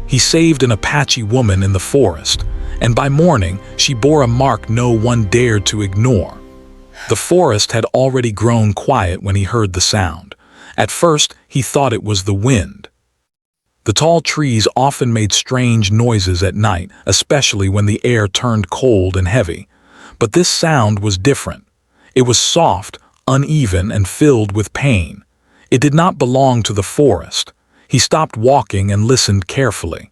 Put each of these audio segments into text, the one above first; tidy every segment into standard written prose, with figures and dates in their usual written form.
He saved an Apache woman in the forest, and by morning she bore a mark no one dared to ignore. The forest had already grown quiet when he heard the sound. At first, he thought it was the wind. The tall trees often made strange noises at night, especially when the air turned cold and heavy. But this sound was different. It was soft, uneven, and filled with pain. It did not belong to the forest. He stopped walking and listened carefully.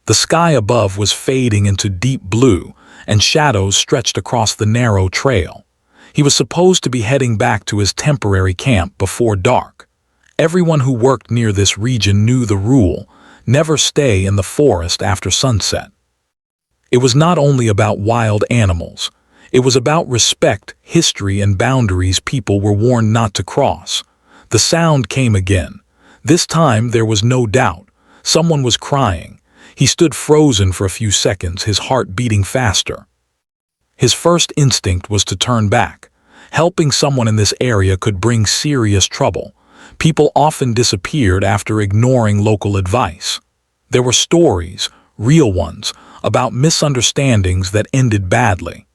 The sky above was fading into deep blue, and shadows stretched across the narrow trail. He was supposed to be heading back to his temporary camp before dark. Everyone who worked near this region knew the rule: never stay in the forest after sunset. It was not only about wild animals. It was about respect, history, and boundaries people were warned not to cross. The sound came again. This time there was no doubt. Someone was crying. He stood frozen for a few seconds, his heart beating faster. His first instinct was to turn back. Helping someone in this area could bring serious trouble. People often disappeared after ignoring local advice. There were stories, real ones, about misunderstandings that ended badly.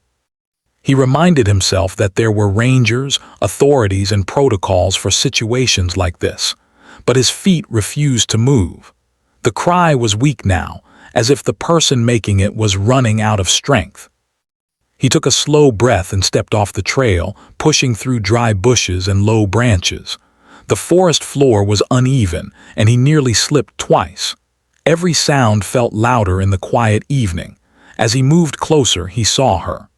He reminded himself that there were rangers, authorities, and protocols for situations like this, but his feet refused to move. The cry was weak now, as if the person making it was running out of strength. He took a slow breath and stepped off the trail, pushing through dry bushes and low branches. The forest floor was uneven, and he nearly slipped twice. Every sound felt louder in the quiet evening. As he moved closer, he saw her.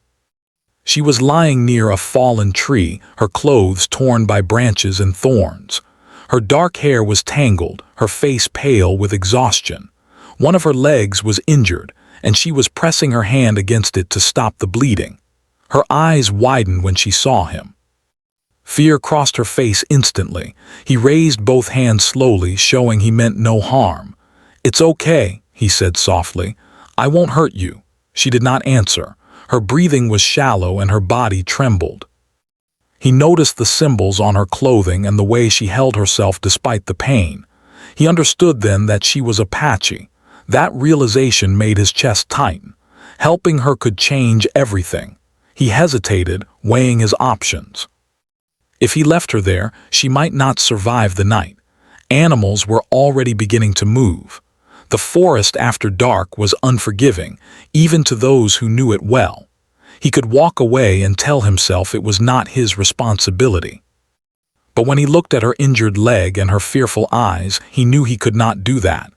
She was lying near a fallen tree, her clothes torn by branches and thorns. Her dark hair was tangled, her face pale with exhaustion. One of her legs was injured, and she was pressing her hand against it to stop the bleeding. Her eyes widened when she saw him. Fear crossed her face instantly. He raised both hands slowly, showing he meant no harm. "It's okay," he said softly. "I won't hurt you." She did not answer. Her breathing was shallow and her body trembled. He noticed the symbols on her clothing and the way she held herself despite the pain. He understood then that she was Apache. That realization made his chest tighten. Helping her could change everything. He hesitated, weighing his options. If he left her there, she might not survive the night. Animals were already beginning to move. The forest after dark was unforgiving, even to those who knew it well. He could walk away and tell himself it was not his responsibility. But when he looked at her injured leg and her fearful eyes, he knew he could not do that.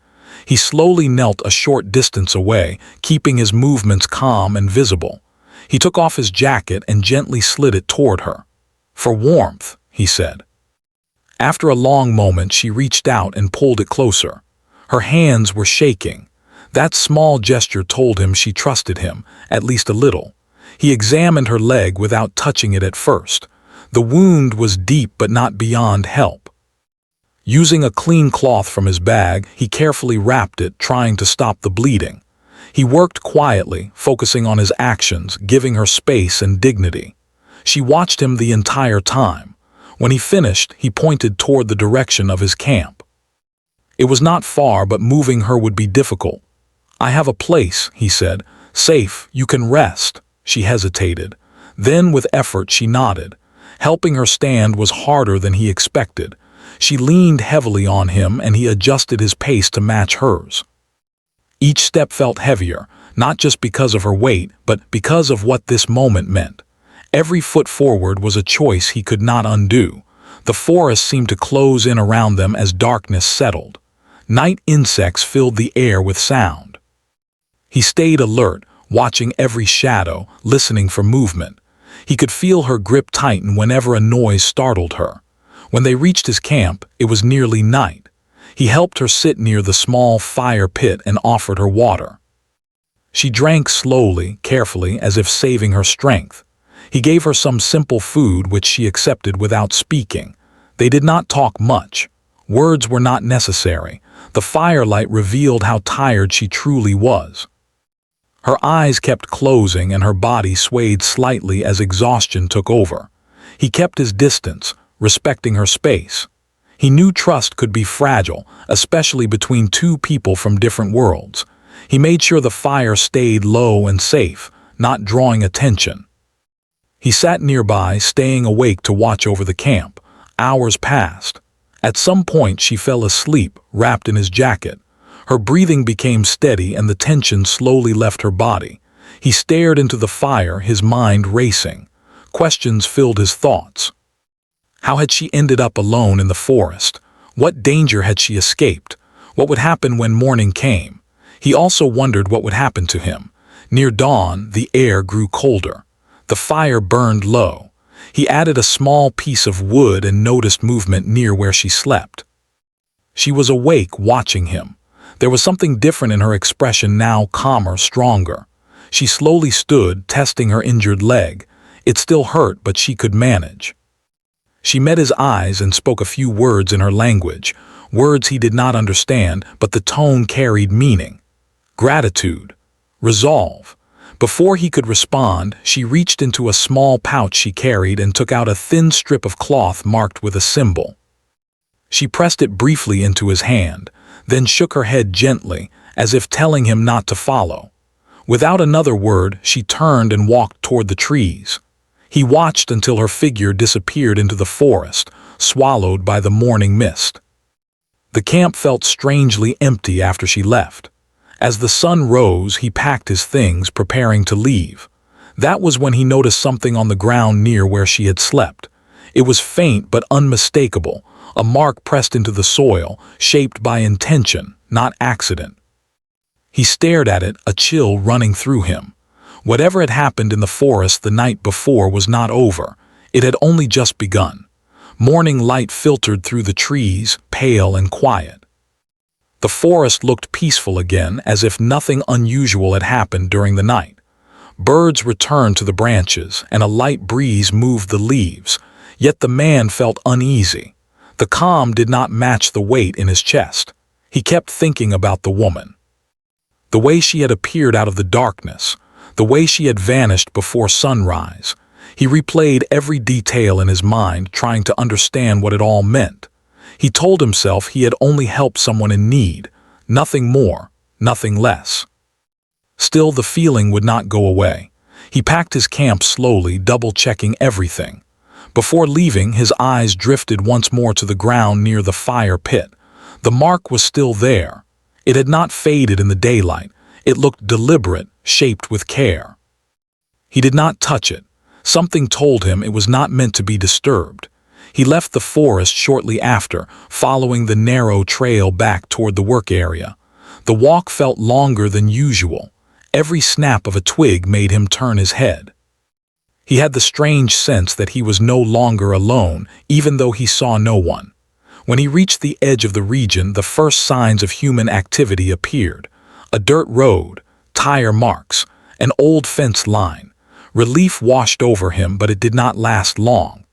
He slowly knelt a short distance away, keeping his movements calm and visible. He took off his jacket and gently slid it toward her. "For warmth," he said. After a long moment, she reached out and pulled it closer. Her hands were shaking. That small gesture told him she trusted him, at least a little. He examined her leg without touching it at first. The wound was deep but not beyond help. Using a clean cloth from his bag, he carefully wrapped it, trying to stop the bleeding. He worked quietly, focusing on his actions, giving her space and dignity. She watched him the entire time. When he finished, he pointed toward the direction of his camp. It was not far, but moving her would be difficult. "I have a place," he said. "Safe, you can rest." She hesitated. Then, with effort, she nodded. Helping her stand was harder than he expected. She leaned heavily on him, and he adjusted his pace to match hers. Each step felt heavier, not just because of her weight, but because of what this moment meant. Every foot forward was a choice he could not undo. The forest seemed to close in around them as darkness settled. Night insects filled the air with sound. He stayed alert, watching every shadow, listening for movement. He could feel her grip tighten whenever a noise startled her. When they reached his camp, it was nearly night. He helped her sit near the small fire pit and offered her water. She drank slowly, carefully, as if saving her strength. He gave her some simple food which she accepted without speaking. They did not talk much. Words were not necessary. The firelight revealed how tired she truly was. Her eyes kept closing and her body swayed slightly as exhaustion took over. He kept his distance, respecting her space. He knew trust could be fragile, especially between two people from different worlds. He made sure the fire stayed low and safe, not drawing attention. He sat nearby, staying awake to watch over the camp. Hours passed. At some point she fell asleep, wrapped in his jacket. Her breathing became steady and the tension slowly left her body. He stared into the fire, his mind racing. Questions filled his thoughts. How had she ended up alone in the forest? What danger had she escaped? What would happen when morning came? He also wondered what would happen to him. Near dawn, the air grew colder. The fire burned low. He added a small piece of wood and noticed movement near where she slept. She was awake, watching him. There was something different in her expression now, calmer, stronger. She slowly stood, testing her injured leg. It still hurt, but she could manage. She met his eyes and spoke a few words in her language, words he did not understand, but the tone carried meaning. Gratitude. Resolve. Before he could respond, she reached into a small pouch she carried and took out a thin strip of cloth marked with a symbol. She pressed it briefly into his hand, then shook her head gently, as if telling him not to follow. Without another word, she turned and walked toward the trees. He watched until her figure disappeared into the forest, swallowed by the morning mist. The camp felt strangely empty after she left. As the sun rose, he packed his things, preparing to leave. That was when he noticed something on the ground near where she had slept. It was faint but unmistakable, a mark pressed into the soil, shaped by intention, not accident. He stared at it, a chill running through him. Whatever had happened in the forest the night before was not over. It had only just begun. Morning light filtered through the trees, pale and quiet. The forest looked peaceful again, as if nothing unusual had happened during the night. Birds returned to the branches, and a light breeze moved the leaves. Yet the man felt uneasy. The calm did not match the weight in his chest. He kept thinking about the woman. The way she had appeared out of the darkness, the way she had vanished before sunrise. He replayed every detail in his mind, trying to understand what it all meant. He told himself he had only helped someone in need, nothing more, nothing less. Still, the feeling would not go away. He packed his camp slowly, double-checking everything. Before leaving, his eyes drifted once more to the ground near the fire pit. The mark was still there. It had not faded in the daylight. It looked deliberate, shaped with care. He did not touch it. Something told him it was not meant to be disturbed. He left the forest shortly after, following the narrow trail back toward the work area. The walk felt longer than usual. Every snap of a twig made him turn his head. He had the strange sense that he was no longer alone, even though he saw no one. When he reached the edge of the region, the first signs of human activity appeared. A dirt road, tire marks, an old fence line. Relief washed over him, but it did not last long.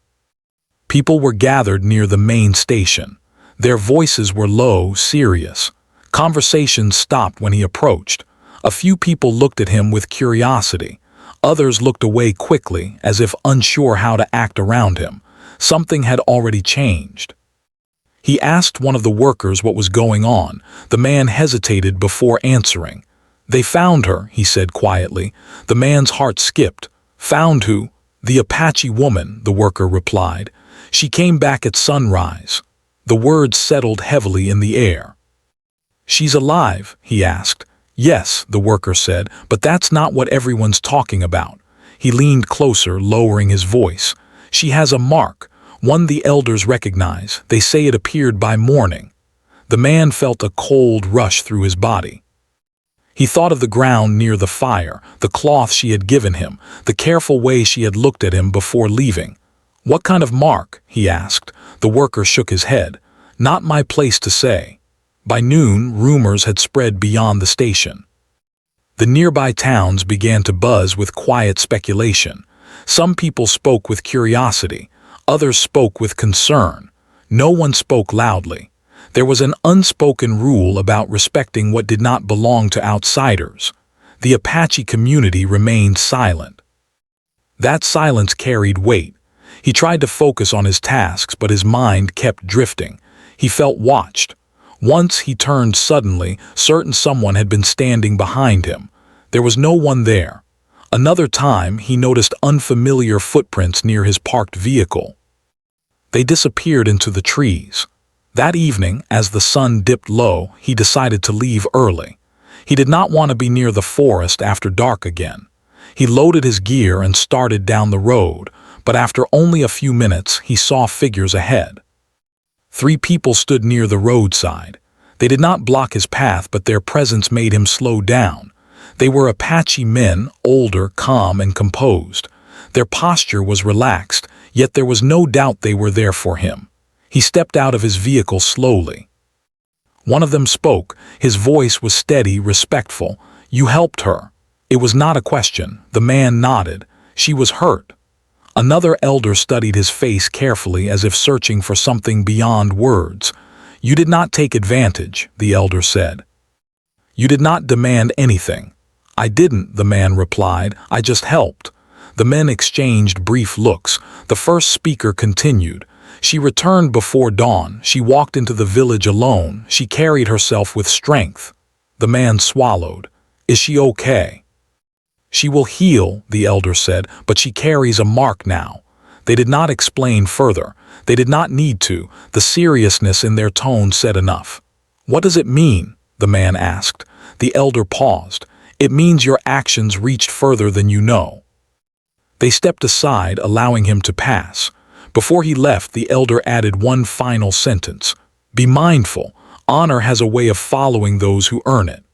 People were gathered near the main station. Their voices were low, serious. Conversations stopped when he approached. A few people looked at him with curiosity. Others looked away quickly, as if unsure how to act around him. Something had already changed. He asked one of the workers what was going on. The man hesitated before answering. "They found her," he said quietly. The man's heart skipped. "Found who?" "The Apache woman," the worker replied. "She came back at sunrise." The words settled heavily in the air. "She's alive?" he asked. "Yes," the worker said, "but that's not what everyone's talking about." He leaned closer, lowering his voice. "She has a mark, one the elders recognize. They say it appeared by morning." The man felt a cold rush through his body. He thought of the ground near the fire, the cloth she had given him, the careful way she had looked at him before leaving. "What kind of mark?" he asked. The worker shook his head. "Not my place to say." By noon, rumors had spread beyond the station. The nearby towns began to buzz with quiet speculation. Some people spoke with curiosity. Others spoke with concern. No one spoke loudly. There was an unspoken rule about respecting what did not belong to outsiders. The Apache community remained silent. That silence carried weight. He tried to focus on his tasks, but his mind kept drifting. He felt watched. Once he turned suddenly, certain someone had been standing behind him. There was no one there. Another time, he noticed unfamiliar footprints near his parked vehicle. They disappeared into the trees. That evening, as the sun dipped low, he decided to leave early. He did not want to be near the forest after dark again. He loaded his gear and started down the road, but after only a few minutes, he saw figures ahead. 3 people stood near the roadside. They did not block his path, but their presence made him slow down. They were Apache men, older, calm, and composed. Their posture was relaxed, yet there was no doubt they were there for him. He stepped out of his vehicle slowly. One of them spoke. His voice was steady, respectful. "You helped her." It was not a question. The man nodded. "She was hurt." Another elder studied his face carefully as if searching for something beyond words. "You did not take advantage," the elder said. "You did not demand anything." "I didn't," the man replied. "I just helped." The men exchanged brief looks. The first speaker continued. "She returned before dawn. She walked into the village alone. She carried herself with strength." The man swallowed. "Is she okay?" "She will heal," the elder said, "but she carries a mark now." They did not explain further. They did not need to. The seriousness in their tone said enough. "What does it mean?" the man asked. The elder paused. "It means your actions reached further than you know." They stepped aside, allowing him to pass. Before he left, the elder added one final sentence. "Be mindful. Honor has a way of following those who earn it."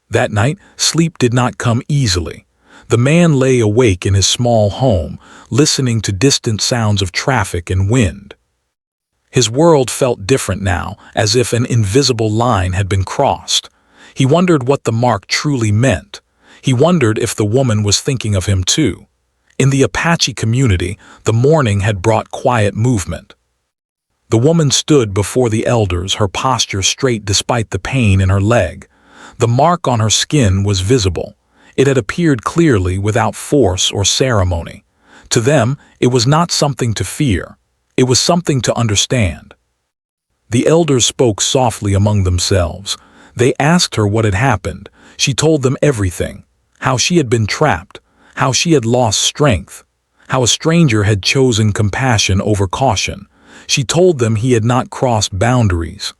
That night, sleep did not come easily. The man lay awake in his small home, listening to distant sounds of traffic and wind. His world felt different now, as if an invisible line had been crossed. He wondered what the mark truly meant. He wondered if the woman was thinking of him too. In the Apache community, the mourning had brought quiet movement. The woman stood before the elders, her posture straight despite the pain in her leg. The mark on her skin was visible. It had appeared clearly without force or ceremony. To them, it was not something to fear. It was something to understand. The elders spoke softly among themselves. They asked her what had happened. She told them everything. How she had been trapped. How she had lost strength. How a stranger had chosen compassion over caution. She told them he had not crossed boundaries.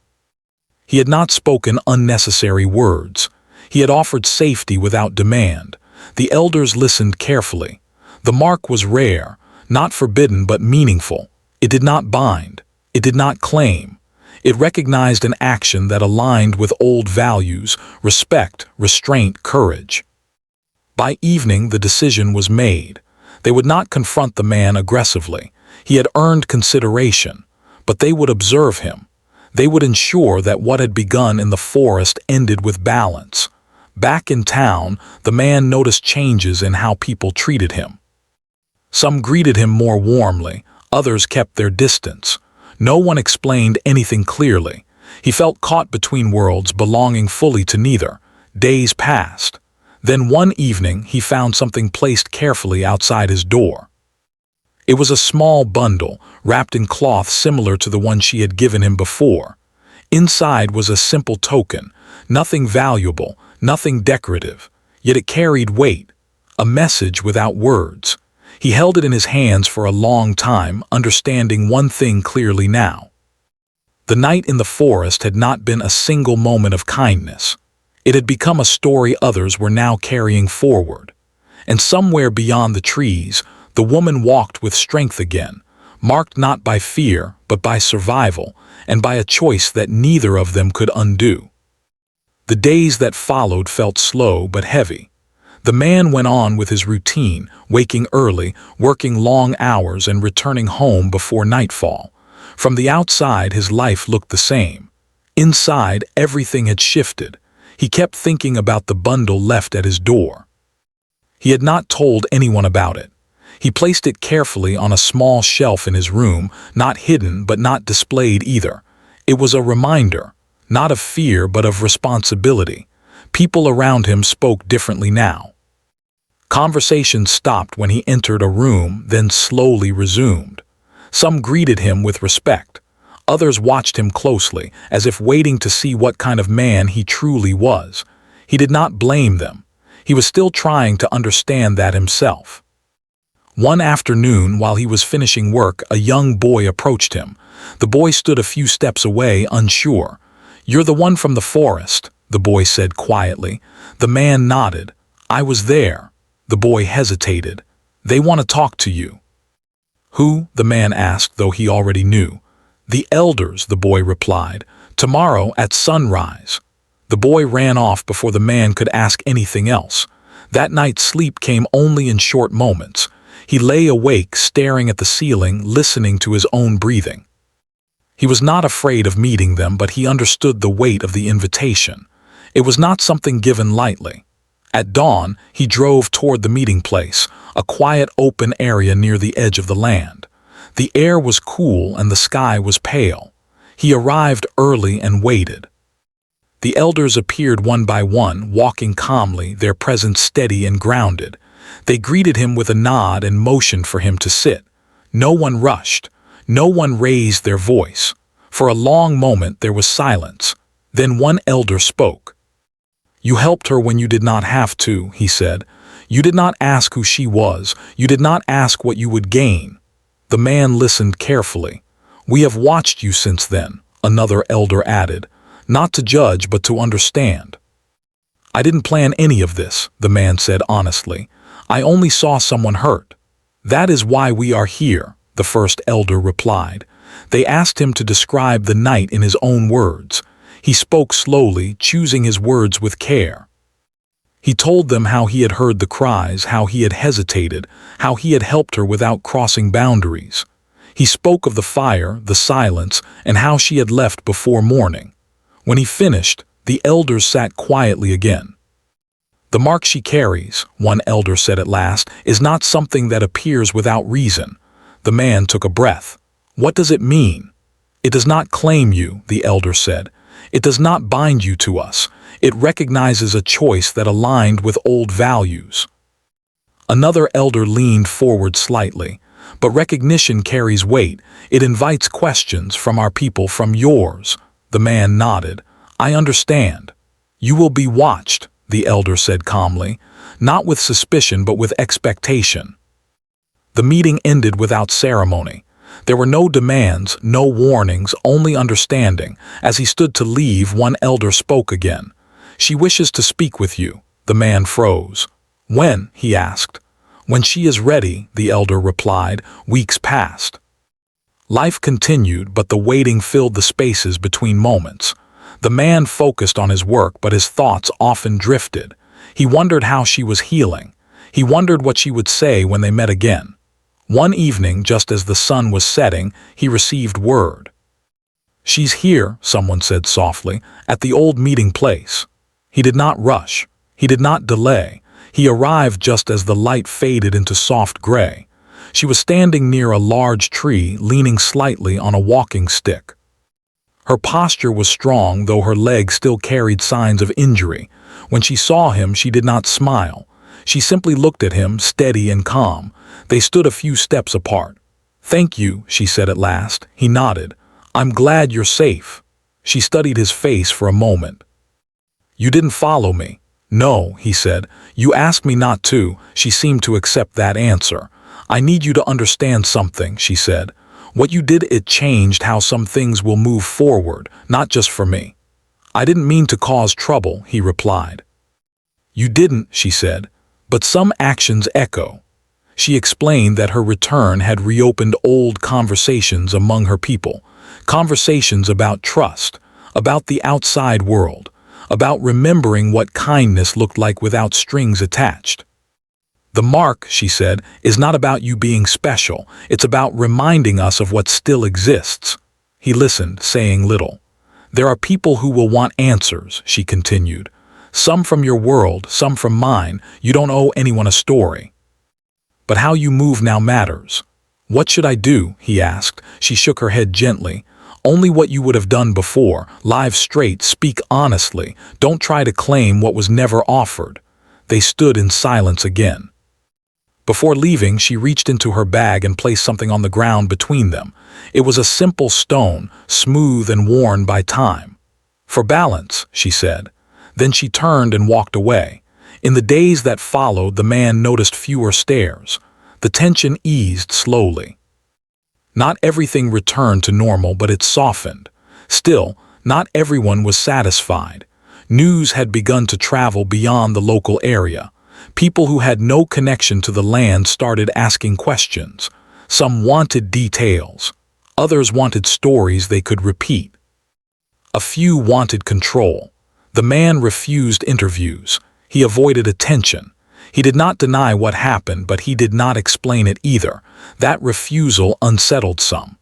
He had not spoken unnecessary words. He had offered safety without demand. The elders listened carefully. The mark was rare, not forbidden but meaningful. It did not bind. It did not claim. It recognized an action that aligned with old values: respect, restraint, courage. By evening, the decision was made. They would not confront the man aggressively. He had earned consideration, but they would observe him. They would ensure that what had begun in the forest ended with balance. Back in town, the man noticed changes in how people treated him. Some greeted him more warmly, others kept their distance. No one explained anything clearly. He felt caught between worlds, belonging fully to neither. Days passed. Then one evening, he found something placed carefully outside his door. It was a small bundle, wrapped in cloth similar to the one she had given him before. Inside was a simple token, nothing valuable, nothing decorative, yet it carried weight, a message without words. He held it in his hands for a long time, understanding one thing clearly now. The night in the forest had not been a single moment of kindness. It had become a story others were now carrying forward. And somewhere beyond the trees, the woman walked with strength again, marked not by fear, but by survival, and by a choice that neither of them could undo. The days that followed felt slow but heavy. The man went on with his routine, waking early, working long hours, and returning home before nightfall. From the outside, his life looked the same. Inside, everything had shifted. He kept thinking about the bundle left at his door. He had not told anyone about it. He placed it carefully on a small shelf in his room, not hidden but not displayed either. It was a reminder, not of fear but of responsibility. People around him spoke differently now. Conversations stopped when he entered a room, then slowly resumed. Some greeted him with respect. Others watched him closely, as if waiting to see what kind of man he truly was. He did not blame them. He was still trying to understand that himself. One afternoon, while he was finishing work, a young boy approached him. The boy stood a few steps away, unsure. "You're the one from the forest," the boy said quietly. The man nodded. "I was there." The boy hesitated. "They want to talk to you." "Who?" the man asked, though he already knew. "The elders," the boy replied. "Tomorrow at sunrise." The boy ran off before the man could ask anything else. That night sleep came only in short moments. He lay awake, staring at the ceiling, listening to his own breathing. He was not afraid of meeting them, but he understood the weight of the invitation. It was not something given lightly. At dawn, he drove toward the meeting place, a quiet open area near the edge of the land. The air was cool and the sky was pale. He arrived early and waited. The elders appeared one by one, walking calmly, their presence steady and grounded. They greeted him with a nod and motioned for him to sit. No one rushed. No one raised their voice. For a long moment there was silence. Then one elder spoke. "You helped her when you did not have to," he said. "You did not ask who she was. You did not ask what you would gain." The man listened carefully. "We have watched you since then," another elder added. "Not to judge, but to understand." "I didn't plan any of this," the man said honestly. "I only saw someone hurt." "That is why we are here," the first elder replied. They asked him to describe the night in his own words. He spoke slowly, choosing his words with care. He told them how he had heard the cries, how he had hesitated, how he had helped her without crossing boundaries. He spoke of the fire, the silence, and how she had left before morning. When he finished, the elders sat quietly again. "The mark she carries," one elder said at last, "is not something that appears without reason." The man took a breath. "What does it mean?" "It does not claim you," the elder said. "It does not bind you to us. It recognizes a choice that aligned with old values." Another elder leaned forward slightly. "But recognition carries weight. It invites questions from our people, from yours." The man nodded. "I understand." "You will be watched," the elder said calmly. "Not with suspicion, but with expectation." The meeting ended without ceremony. There were no demands, no warnings, only understanding. As he stood to leave, one elder spoke again. "She wishes to speak with you." The man froze. "When?" he asked. "When she is ready," the elder replied. Weeks passed. Life continued, but the waiting filled the spaces between moments. The man focused on his work, but his thoughts often drifted. He wondered how she was healing. He wondered what she would say when they met again. One evening, just as the sun was setting, he received word. "She's here," someone said softly, "at the old meeting place." He did not rush. He did not delay. He arrived just as the light faded into soft gray. She was standing near a large tree, leaning slightly on a walking stick. Her posture was strong, though her legs still carried signs of injury. When she saw him, she did not smile. She simply looked at him, steady and calm. They stood a few steps apart. "Thank you," she said at last. He nodded. "I'm glad you're safe." She studied his face for a moment. "You didn't follow me." "No," he said. "You asked me not to." She seemed to accept that answer. "I need you to understand something," she said. "What you did, it changed how some things will move forward, not just for me." "I didn't mean to cause trouble," he replied. "You didn't," she said. "But some actions echo." She explained that her return had reopened old conversations among her people. Conversations about trust, about the outside world, about remembering what kindness looked like without strings attached. "The mark," she said, "is not about you being special. It's about reminding us of what still exists." He listened, saying little. "There are people who will want answers," she continued. "Some from your world, some from mine. You don't owe anyone a story. But how you move now matters." "What should I do?" he asked. She shook her head gently. "Only what you would have done before. Live straight, speak honestly. Don't try to claim what was never offered." They stood in silence again. Before leaving, she reached into her bag and placed something on the ground between them. It was a simple stone, smooth and worn by time. "For balance," she said. Then she turned and walked away. In the days that followed, the man noticed fewer stares. The tension eased slowly. Not everything returned to normal, but it softened. Still, not everyone was satisfied. News had begun to travel beyond the local area. People who had no connection to the land started asking questions. Some wanted details. Others wanted stories they could repeat. A few wanted control. The man refused interviews. He avoided attention. He did not deny what happened, but he did not explain it either. That refusal unsettled some.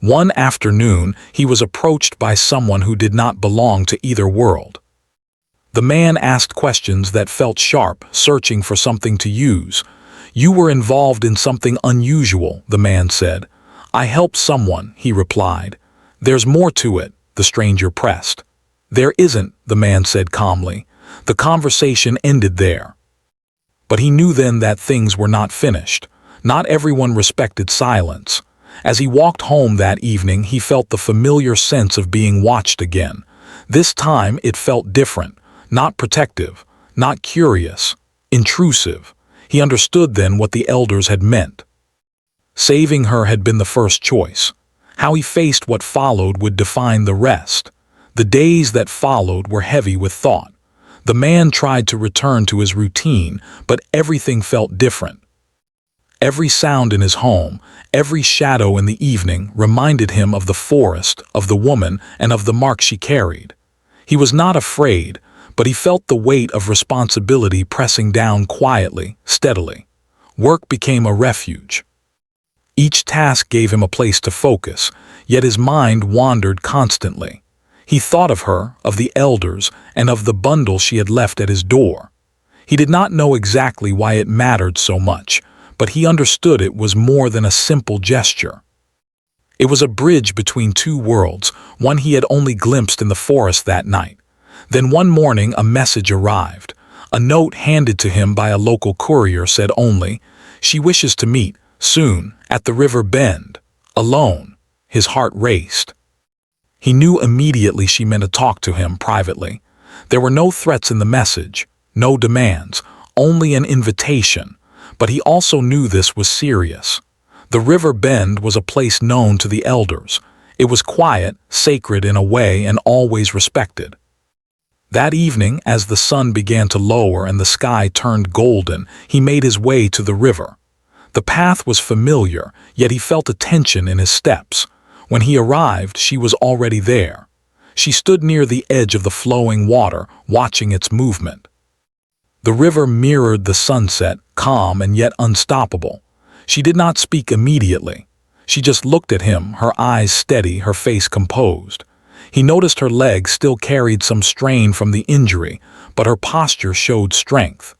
One afternoon, he was approached by someone who did not belong to either world. The man asked questions that felt sharp, searching for something to use. "You were involved in something unusual," the man said. "I helped someone," he replied. "There's more to it," the stranger pressed. "There isn't," the man said calmly. The conversation ended there. But he knew then that things were not finished. Not everyone respected silence. As he walked home that evening, he felt the familiar sense of being watched again. This time it felt different. Not protective, not curious, intrusive. He understood then what the elders had meant. Saving her had been the first choice. How he faced what followed would define the rest. The days that followed were heavy with thought. The man tried to return to his routine, but everything felt different. Every sound in his home, every shadow in the evening reminded him of the forest, of the woman, and of the mark she carried. He was not afraid, but he felt the weight of responsibility pressing down quietly, steadily. Work became a refuge. Each task gave him a place to focus, yet his mind wandered constantly. He thought of her, of the elders, and of the bundle she had left at his door. He did not know exactly why it mattered so much, but he understood it was more than a simple gesture. It was a bridge between two worlds, one he had only glimpsed in the forest that night. Then one morning a message arrived. A note handed to him by a local courier said only, "She wishes to meet, soon, at the river bend." Alone. His heart raced. He knew immediately she meant to talk to him privately. There were no threats in the message, no demands, only an invitation. But he also knew this was serious. The river bend was a place known to the elders. It was quiet, sacred in a way, and always respected. That evening, as the sun began to lower and the sky turned golden, he made his way to the river. The path was familiar, yet he felt a tension in his steps. When he arrived, she was already there. She stood near the edge of the flowing water, watching its movement. The river mirrored the sunset, calm and yet unstoppable. She did not speak immediately. She just looked at him, her eyes steady, her face composed. He noticed her legs still carried some strain from the injury, but her posture showed strength.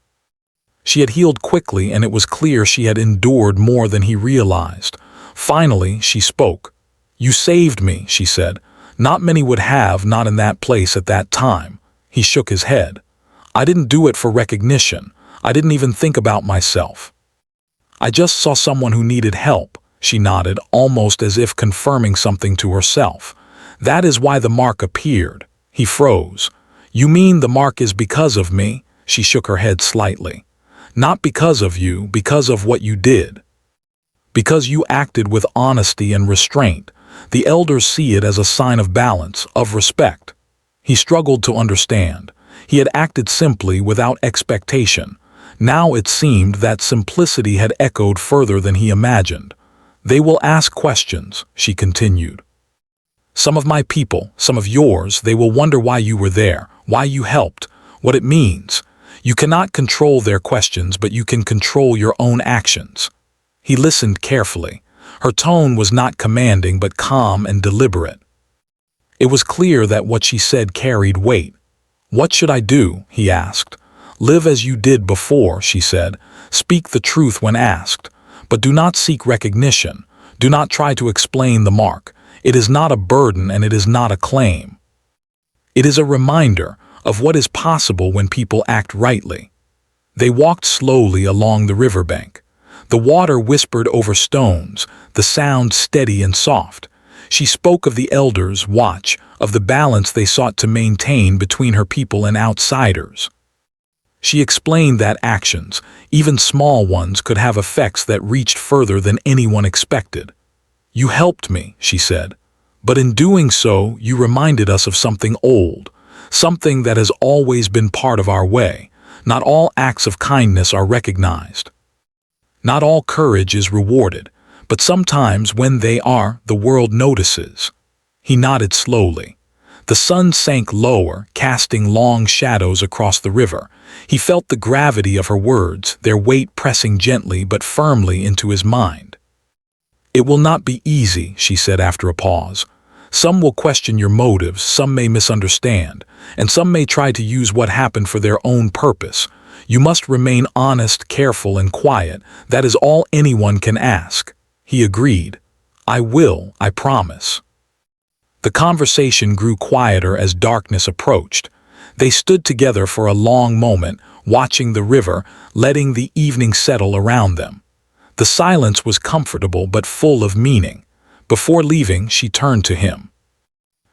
She had healed quickly, and it was clear she had endured more than he realized. Finally, she spoke. "You saved me," she said. "Not many would have, not in that place at that time." He shook his head. "I didn't do it for recognition. I didn't even think about myself. I just saw someone who needed help." She nodded, almost as if confirming something to herself. "That is why the mark appeared." He froze. "You mean the mark is because of me?" She shook her head slightly. "Not because of you, because of what you did. Because you acted with honesty and restraint. The elders see it as a sign of balance, of respect." He struggled to understand. He had acted simply, without expectation. Now it seemed that simplicity had echoed further than he imagined. "They will ask questions," she continued. "Some of my people, some of yours, they will wonder why you were there, why you helped, what it means. You cannot control their questions, but you can control your own actions." He listened carefully. Her tone was not commanding, but calm and deliberate. It was clear that what she said carried weight. "What should I do?" he asked. "Live as you did before," she said. "Speak the truth when asked. But do not seek recognition. Do not try to explain the mark. It is not a burden and it is not a claim. It is a reminder of what is possible when people act rightly." They walked slowly along the riverbank. The water whispered over stones, the sound steady and soft. She spoke of the elders' watch, of the balance they sought to maintain between her people and outsiders. She explained that actions, even small ones, could have effects that reached further than anyone expected. "You helped me," she said, "but in doing so, you reminded us of something old, something that has always been part of our way. Not all acts of kindness are recognized. Not all courage is rewarded, but sometimes when they are, the world notices." He nodded slowly. The sun sank lower, casting long shadows across the river. He felt the gravity of her words, their weight pressing gently but firmly into his mind. "It will not be easy," she said after a pause. "Some will question your motives, some may misunderstand, and some may try to use what happened for their own purpose. You must remain honest, careful, and quiet. That is all anyone can ask." He agreed. "I will, I promise." The conversation grew quieter as darkness approached. They stood together for a long moment, watching the river, letting the evening settle around them. The silence was comfortable but full of meaning. Before leaving, she turned to him.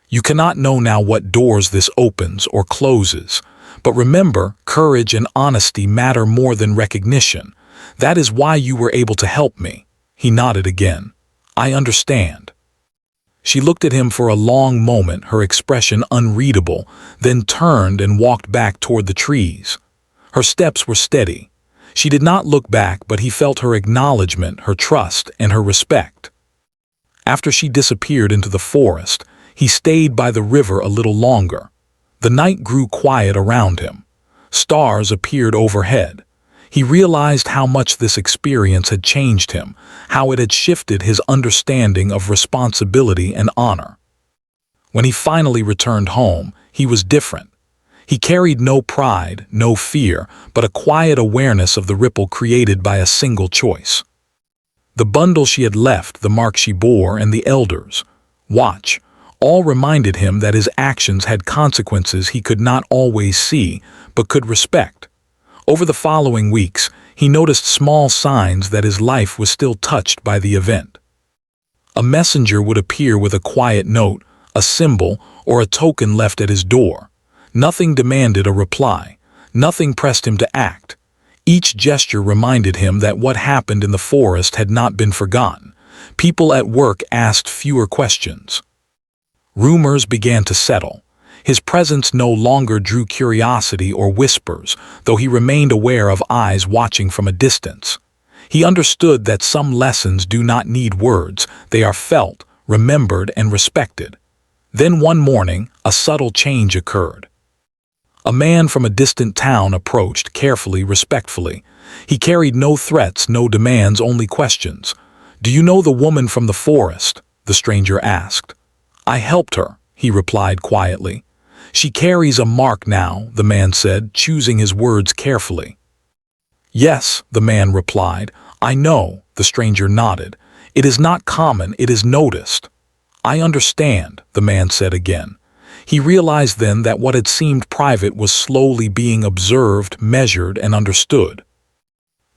"You cannot know now what doors this opens or closes. But remember, courage and honesty matter more than recognition. That is why you were able to help me." He nodded again. "I understand." She looked at him for a long moment, her expression unreadable, then turned and walked back toward the trees. Her steps were steady. She did not look back, but he felt her acknowledgement, her trust, and her respect. After she disappeared into the forest, he stayed by the river a little longer. The night grew quiet around him. Stars appeared overhead. He realized how much this experience had changed him, how it had shifted his understanding of responsibility and honor. When he finally returned home, he was different. He carried no pride, no fear, but a quiet awareness of the ripple created by a single choice. The bundle she had left, the mark she bore, and the elders' watch all reminded him that his actions had consequences he could not always see, but could respect. Over the following weeks, he noticed small signs that his life was still touched by the event. A messenger would appear with a quiet note, a symbol, or a token left at his door. Nothing demanded a reply. Nothing pressed him to act. Each gesture reminded him that what happened in the forest had not been forgotten. People at work asked fewer questions. Rumors began to settle. His presence no longer drew curiosity or whispers, though he remained aware of eyes watching from a distance. He understood that some lessons do not need words, they are felt, remembered, and respected. Then one morning, a subtle change occurred. A man from a distant town approached, carefully, respectfully. He carried no threats, no demands, only questions. "Do you know the woman from the forest?" the stranger asked. "I helped her," he replied quietly. "She carries a mark now," the man said, choosing his words carefully. "Yes," the man replied. "I know," the stranger nodded. "It is not common, it is noticed." "I understand," the man said again. He realized then that what had seemed private was slowly being observed, measured, and understood.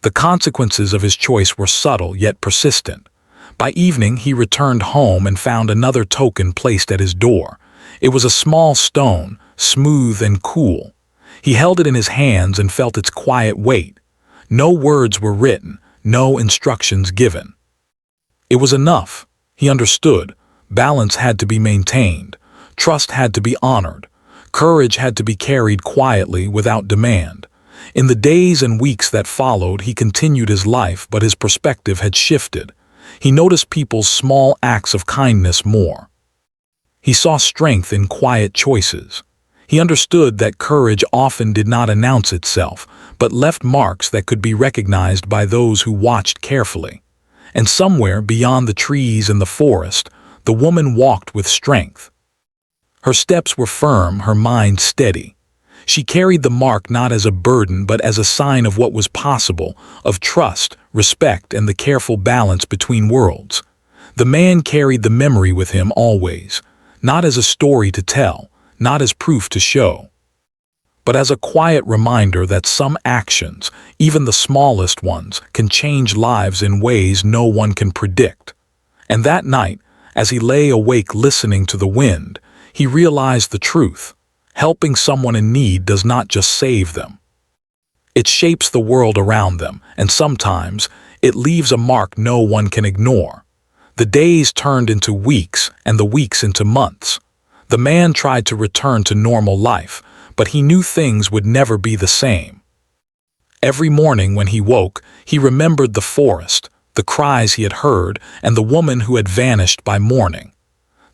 The consequences of his choice were subtle yet persistent. By evening, he returned home and found another token placed at his door. It was a small stone, smooth and cool. He held it in his hands and felt its quiet weight. No words were written, no instructions given. It was enough. He understood. Balance had to be maintained. Trust had to be honored. Courage had to be carried quietly without demand. In the days and weeks that followed, he continued his life, but his perspective had shifted. He noticed people's small acts of kindness more. He saw strength in quiet choices. He understood that courage often did not announce itself, but left marks that could be recognized by those who watched carefully. And somewhere beyond the trees and the forest, the woman walked with strength. Her steps were firm, her mind steady. She carried the mark not as a burden but as a sign of what was possible, of trust, respect, and the careful balance between worlds. The man carried the memory with him always, not as a story to tell, not as proof to show, but as a quiet reminder that some actions, even the smallest ones, can change lives in ways no one can predict. And that night, as he lay awake listening to the wind, he realized the truth. Helping someone in need does not just save them. It shapes the world around them, and sometimes it leaves a mark no one can ignore. The days turned into weeks, and the weeks into months. The man tried to return to normal life, but he knew things would never be the same. Every morning when he woke, he remembered the forest, the cries he had heard, and the woman who had vanished by morning.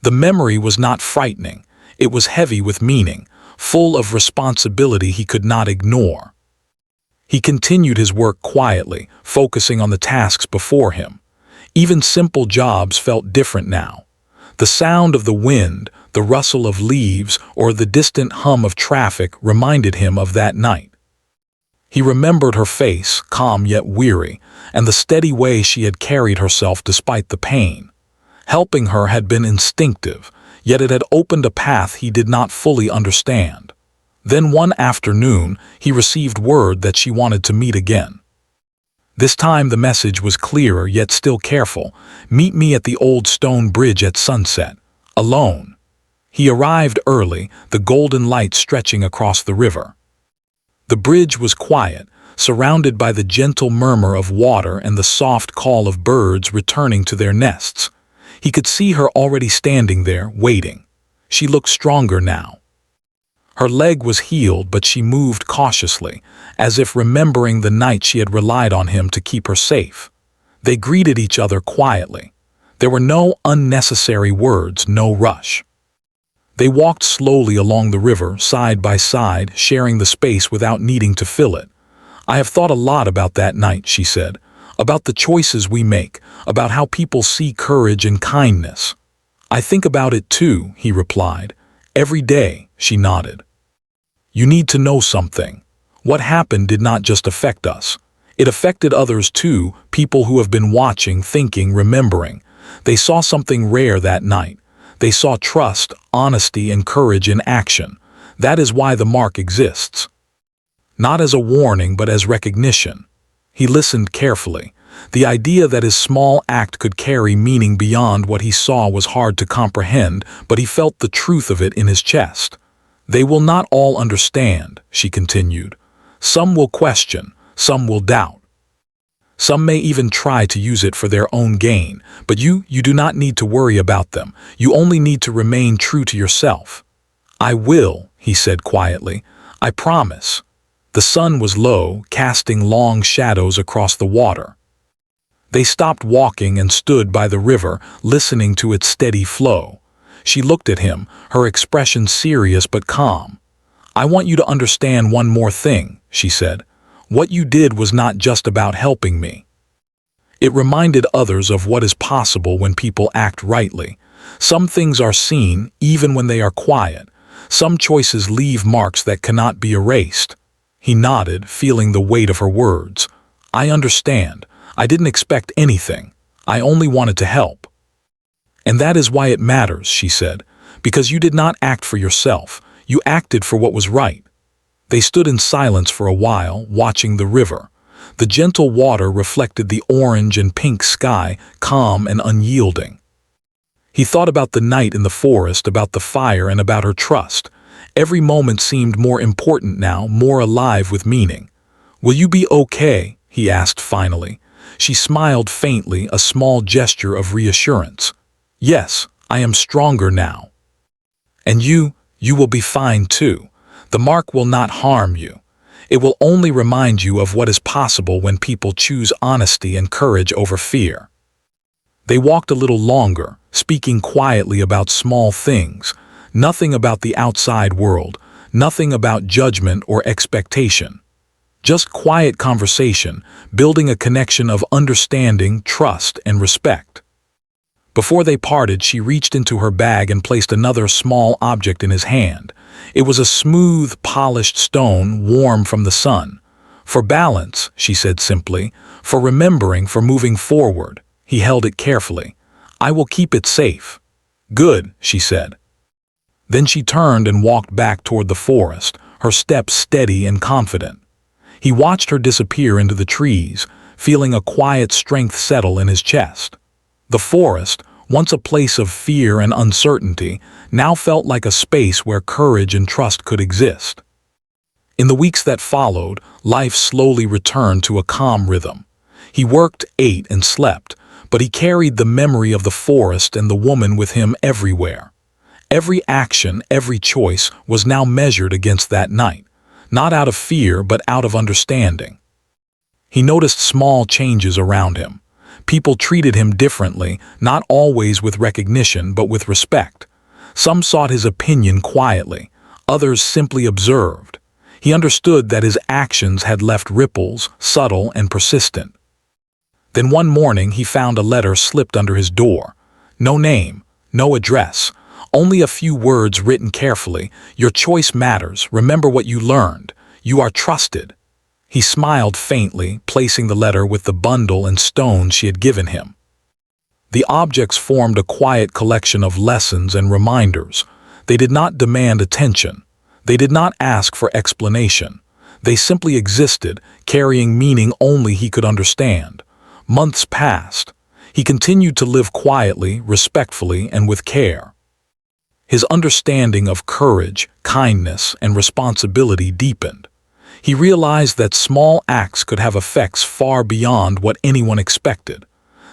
The memory was not frightening. It was heavy with meaning, full of responsibility he could not ignore. He continued his work quietly, focusing on the tasks before him. Even simple jobs felt different now. The sound of the wind, the rustle of leaves, or the distant hum of traffic reminded him of that night. He remembered her face, calm yet weary, and the steady way she had carried herself despite the pain. Helping her had been instinctive, yet it had opened a path he did not fully understand. Then one afternoon, he received word that she wanted to meet again. This time the message was clearer yet still careful. "Meet me at the old stone bridge at sunset, alone." He arrived early, the golden light stretching across the river. The bridge was quiet, surrounded by the gentle murmur of water and the soft call of birds returning to their nests. He could see her already standing there, waiting. She looked stronger now. Her leg was healed, but she moved cautiously, as if remembering the night she had relied on him to keep her safe. They greeted each other quietly. There were no unnecessary words, no rush. They walked slowly along the river, side by side, sharing the space without needing to fill it. "I have thought a lot about that night," she said, "about the choices we make, about how people see courage and kindness." "I think about it too," he replied. "Every day," she nodded. "You need to know something. What happened did not just affect us. It affected others too, people who have been watching, thinking, remembering. They saw something rare that night. They saw trust, honesty, and courage in action. That is why the mark exists. Not as a warning, but as recognition." He listened carefully. The idea that his small act could carry meaning beyond what he saw was hard to comprehend, but he felt the truth of it in his chest. "They will not all understand," she continued. "Some will question, some will doubt. Some may even try to use it for their own gain, but you do not need to worry about them. You only need to remain true to yourself." "I will," he said quietly. "I promise." The sun was low, casting long shadows across the water. They stopped walking and stood by the river, listening to its steady flow. She looked at him, her expression serious but calm. "I want you to understand one more thing," she said. "What you did was not just about helping me. It reminded others of what is possible when people act rightly. Some things are seen, even when they are quiet. Some choices leave marks that cannot be erased." He nodded, feeling the weight of her words. "I understand. I didn't expect anything. I only wanted to help." "And that is why it matters," she said, "because you did not act for yourself. You acted for what was right." They stood in silence for a while, watching the river. The gentle water reflected the orange and pink sky, calm and unyielding. He thought about the night in the forest, about the fire, and about her trust. Every moment seemed more important now, more alive with meaning. "Will you be okay?" he asked finally. She smiled faintly, a small gesture of reassurance. "Yes, I am stronger now. And you will be fine too. The mark will not harm you. It will only remind you of what is possible when people choose honesty and courage over fear." They walked a little longer, speaking quietly about small things. Nothing about the outside world, nothing about judgment or expectation. Just quiet conversation, building a connection of understanding, trust, and respect. Before they parted, she reached into her bag and placed another small object in his hand. It was a smooth, polished stone, warm from the sun. "For balance," she said simply, "for remembering, for moving forward." He held it carefully. "I will keep it safe." "Good," she said. Then she turned and walked back toward the forest, her step steady and confident. He watched her disappear into the trees, feeling a quiet strength settle in his chest. The forest, once a place of fear and uncertainty, now felt like a space where courage and trust could exist. In the weeks that followed, life slowly returned to a calm rhythm. He worked, ate, and slept, but he carried the memory of the forest and the woman with him everywhere. Every action, every choice was now measured against that night, not out of fear but out of understanding. He noticed small changes around him. People treated him differently, not always with recognition but with respect. Some sought his opinion quietly, others simply observed. He understood that his actions had left ripples, subtle and persistent. Then one morning he found a letter slipped under his door. No name, no address, only a few words written carefully. "Your choice matters. Remember what you learned. You are trusted." He smiled faintly, placing the letter with the bundle and stones she had given him. The objects formed a quiet collection of lessons and reminders. They did not demand attention. They did not ask for explanation. They simply existed, carrying meaning only he could understand. Months passed. He continued to live quietly, respectfully, and with care. His understanding of courage, kindness, and responsibility deepened. He realized that small acts could have effects far beyond what anyone expected,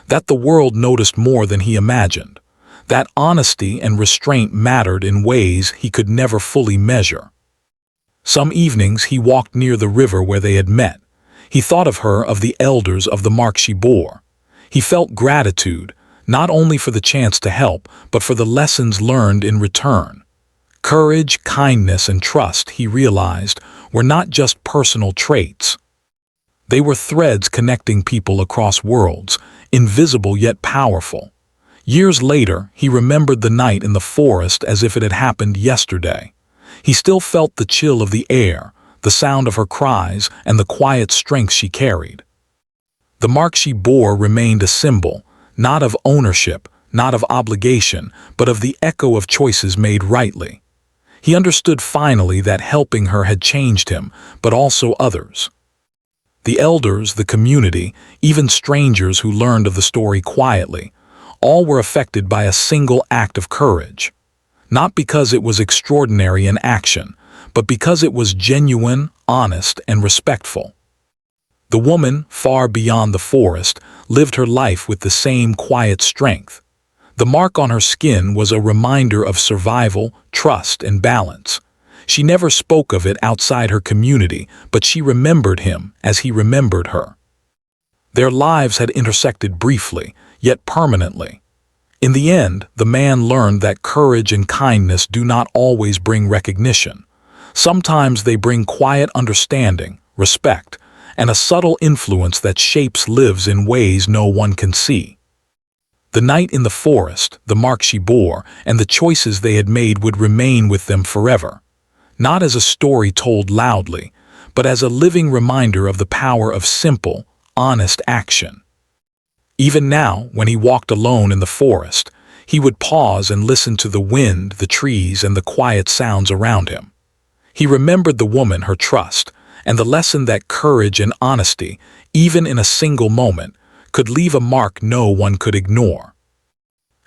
that the world noticed more than he imagined, that honesty and restraint mattered in ways he could never fully measure. Some evenings he walked near the river where they had met. He thought of her, of the elders, of the mark she bore. He felt gratitude, not only for the chance to help, but for the lessons learned in return. Courage, kindness, and trust, he realized, were not just personal traits. They were threads connecting people across worlds, invisible yet powerful. Years later, he remembered the night in the forest as if it had happened yesterday. He still felt the chill of the air, the sound of her cries, and the quiet strength she carried. The mark she bore remained a symbol, not of ownership, not of obligation, but of the echo of choices made rightly. He understood finally that helping her had changed him, but also others. The elders, the community, even strangers who learned of the story quietly, all were affected by a single act of courage. Not because it was extraordinary in action, but because it was genuine, honest, and respectful. The woman, far beyond the forest, lived her life with the same quiet strength. The mark on her skin was a reminder of survival, trust, and balance. She never spoke of it outside her community, but she remembered him as he remembered her. Their lives had intersected briefly, yet permanently. In the end, the man learned that courage and kindness do not always bring recognition. Sometimes they bring quiet understanding, respect, and a subtle influence that shapes lives in ways no one can see. The night in the forest, the mark she bore, and the choices they had made would remain with them forever. Not as a story told loudly, but as a living reminder of the power of simple, honest action. Even now, when he walked alone in the forest, he would pause and listen to the wind, the trees, and the quiet sounds around him. He remembered the woman, her trust, and the lesson that courage and honesty, even in a single moment, could leave a mark no one could ignore.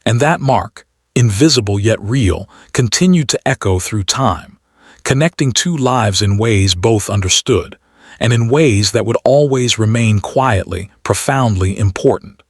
And that mark, invisible yet real, continued to echo through time, connecting two lives in ways both understood, and in ways that would always remain quietly, profoundly important.